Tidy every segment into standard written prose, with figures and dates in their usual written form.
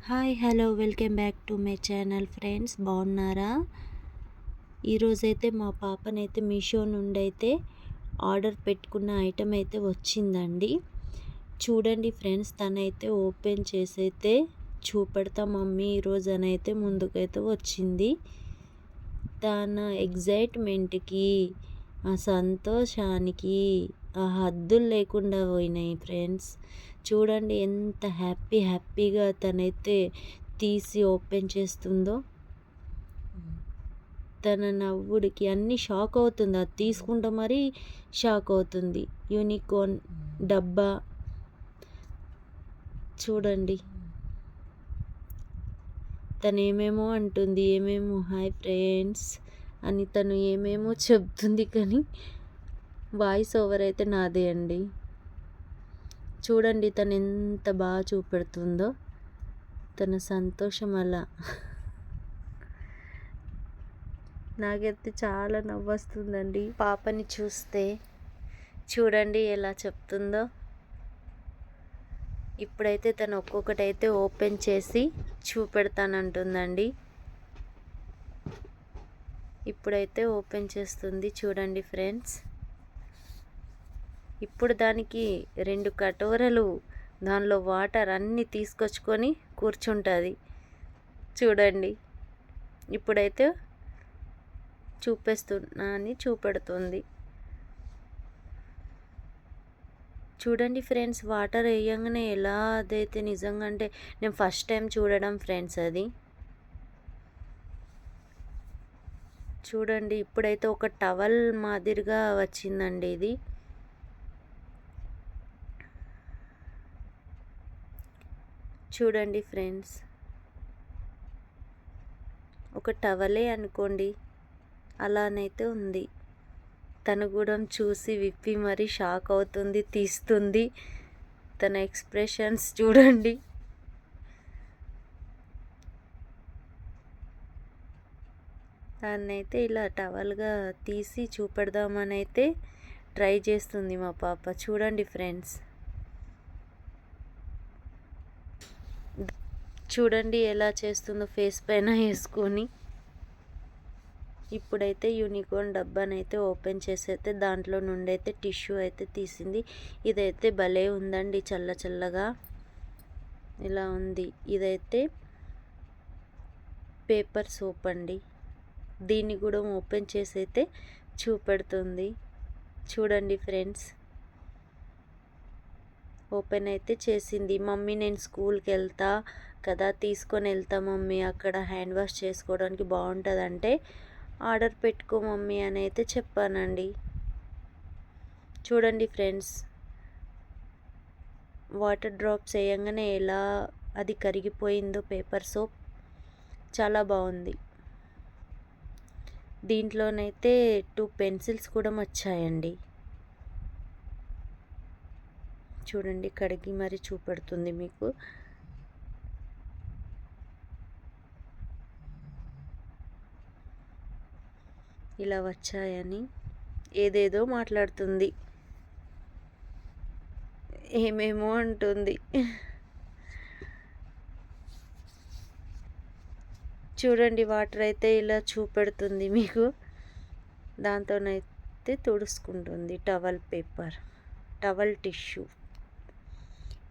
Hi hello welcome back to my channel friends. బాగున్నారా? ఈరోజైతే మా పాపనైతే మీషో నుండి అయితే ఆర్డర్ పెట్టుకున్న ఐటెం అయితే వచ్చిందండి. చూడండి ఫ్రెండ్స్, తనైతే ఓపెన్ చేసి అయితే చూపెడతా మమ్మీ ఈరోజు అని అయితే ముందుకైతే వచ్చింది. తన ఎగ్జైట్మెంట్కి, ఆ సంతోషానికి ఆ హద్దులు లేకుండా పోయినాయి ఫ్రెండ్స్. చూడండి ఎంత హ్యాపీగా తనైతే తీసి ఓపెన్ చేస్తుందో. తన నవ్వుడికి అన్నీ షాక్ అవుతుంది. అది తీసుకుంటే మరీ షాక్ అవుతుంది. యూనికార్న్ డబ్బా చూడండి. తను ఏమేమో అంటుంది, ఏమేమో హాయ్ ఫ్రెండ్స్ అని తను ఏమేమో చెప్తుంది, కానీ వాయిస్ ఓవర్ అయితే నాదే అండి. చూడండి తను ఎంత బాగా చూపెడుతుందో తన సంతోషం అలా. నాకైతే చాలా నవ్వొస్తుందండి పాపని చూస్తే. చూడండి ఎలా చెప్తుందో. ఇప్పుడైతే తను ఒక్కొక్కటైతే ఓపెన్ చేసి చూపెడతానంటుందండి. ఇప్పుడైతే ఓపెన్ చేస్తుంది చూడండి ఫ్రెండ్స్. ఇప్పుడు దానికి 2 కటోరలు, దానిలో వాటర్ అన్నీ తీసుకొచ్చుకొని కూర్చుంటుంది. చూడండి ఇప్పుడైతే చూపిస్తున్నా అని చూపెడుతుంది. చూడండి ఫ్రెండ్స్, వాటర్ వేయంగానే ఎలా అదైతే నిజంగా అంటే నేను ఫస్ట్ టైం చూడడం ఫ్రెండ్స్ అది. చూడండి ఇప్పుడైతే ఒక టవల్ మాదిరిగా వచ్చిందండి ఇది. చూడండి ఫ్రెండ్స్, ఒక టవలే అనుకోండి, అలానైతే ఉంది. తను కూడా చూసి విప్పి మరీ షాక్ అవుతుంది, తీస్తుంది. తన ఎక్స్ప్రెషన్స్ చూడండి. దాన్నైతే ఇలా టవల్గా తీసి చూపెడదామని అయితే ట్రై చేస్తుంది మా పాప. చూడండి ఫ్రెండ్స్, చూడండి ఎలా చేస్తుందో ఫేస్ పైన వేసుకొని. ఇప్పుడైతే యూనికార్న్ డబ్బానైతే ఓపెన్ చేసి అయితే దాంట్లో నుండి అయితే టిష్యూ అయితే తీసింది. ఇదైతే భలే ఉందండి, చల్లగా ఇలా ఉంది. ఇదైతే పేపర్ సోప్ అండి. దీన్ని కూడా ఓపెన్ చేసి అయితే చూపెడుతుంది. చూడండి ఫ్రెండ్స్, ఓపెన్ అయితే చేసింది. మమ్మీ నేను స్కూల్కి వెళ్తా కదా, తీసుకొని వెళ్తా మమ్మీ, అక్కడ హ్యాండ్ వాష్ చేసుకోవడానికి బాగుంటుందంటే ఆర్డర్ పెట్టుకో మమ్మీ అని అయితే చెప్పానండి. చూడండి ఫ్రెండ్స్, వాటర్ డ్రాప్స్ వేయంగానే ఎలా అది కరిగిపోయిందో పేపర్ సోప్. చాలా బాగుంది. దీంట్లోనైతే 2 పెన్సిల్స్ కూడా వచ్చాయండి. చూడండి కడిగి మరి చూపెడుతుంది మీకు. ఇలా వచ్చాయని ఏదేదో మాట్లాడుతుంది, ఏమేమో అంటుంది. చూడండి వాటర్ అయితే ఇలా చూపెడుతుంది మీకు. దాంతోనైతే తుడుచుకుంటుంది. Towel tissue.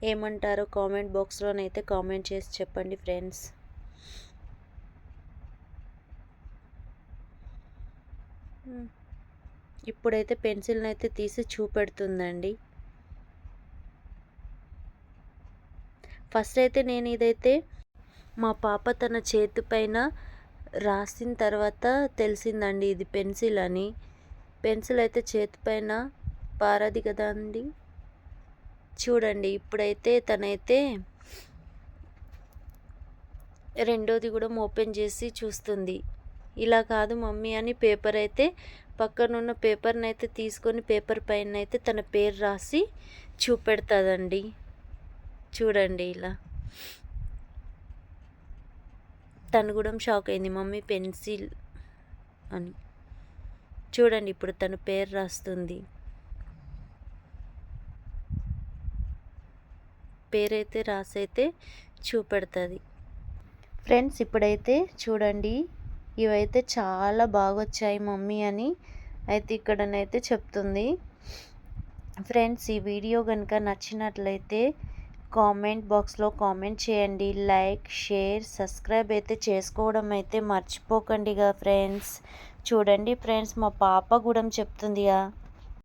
ఏమంటారో కామెంట్ బాక్స్లోనైతే కామెంట్ చేసి చెప్పండి ఫ్రెండ్స్. ఇప్పుడైతే పెన్సిల్ని అయితే తీసి చూపెడుతుందండి. ఫస్ట్ అయితే నేను ఇదైతే మా పాప తన చేతి పైన రాసిన తర్వాత తెలిసిందండి ఇది పెన్సిల్ అని. పెన్సిల్ అయితే చేతి పైన పారది కదా అండి. చూడండి ఇప్పుడైతే తనైతే రెండోది కూడా ఓపెన్ చేసి చూస్తుంది. ఇలా కాదు మమ్మీ అని పేపర్ అయితే పక్కనున్న పేపర్ని అయితే తీసుకొని పేపర్ పైన అయితే తన పేరు రాసి చూపెడుతుందండి. చూడండి ఇలా. తను కూడా షాక్ అయింది, మమ్మీ పెన్సిల్ అని. చూడండి ఇప్పుడు తన పేరు రాస్తుంది. పేరైతే రాసైతే చూపెడుతుంది. ఫ్రెండ్స్ ఇప్పుడైతే చూడండి, ఇవైతే చాలా బాగొచ్చాయి మమ్మీ అని అయితే ఇక్కడనైతే చెప్తుంది. ఫ్రెండ్స్ ఈ వీడియో కనుక నచ్చినట్లయితే కామెంట్ బాక్స్లో కామెంట్ చేయండి. లైక్, షేర్, సబ్స్క్రైబ్ అయితే చేసుకోవడం అయితే మర్చిపోకండిగా ఫ్రెండ్స్. చూడండి ఫ్రెండ్స్, మా పాప కూడా చెప్తుందిగా.